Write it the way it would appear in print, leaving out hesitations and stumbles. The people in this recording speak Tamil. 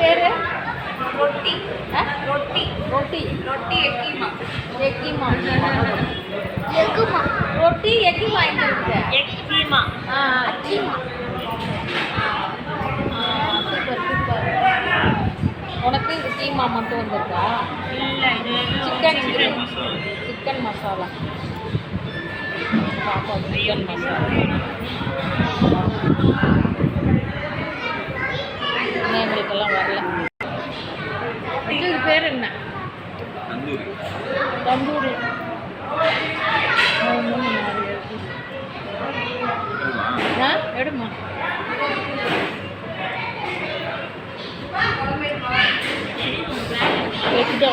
பேர்? ரொட்டி ரொட்டி ரொட்டி ரொட்டி எக்கீமா எக்கிமா எக்குமா ரொட்டி எக்கிமா எங்கே இருக்கு? எக்கீமா அக்கீமா. Super super. உனக்கு இது கீமா மட்டும் வந்திருக்கா? இல்லை இது சிக்கன் சிக்கன் மசாலா. பாப்பா சிக்கன் மசாலா. இன்னும் எங்களுக்கெல்லாம் வரல. இது பேர் என்ன? தந்தூரி. எடுமா வச்சுட்டு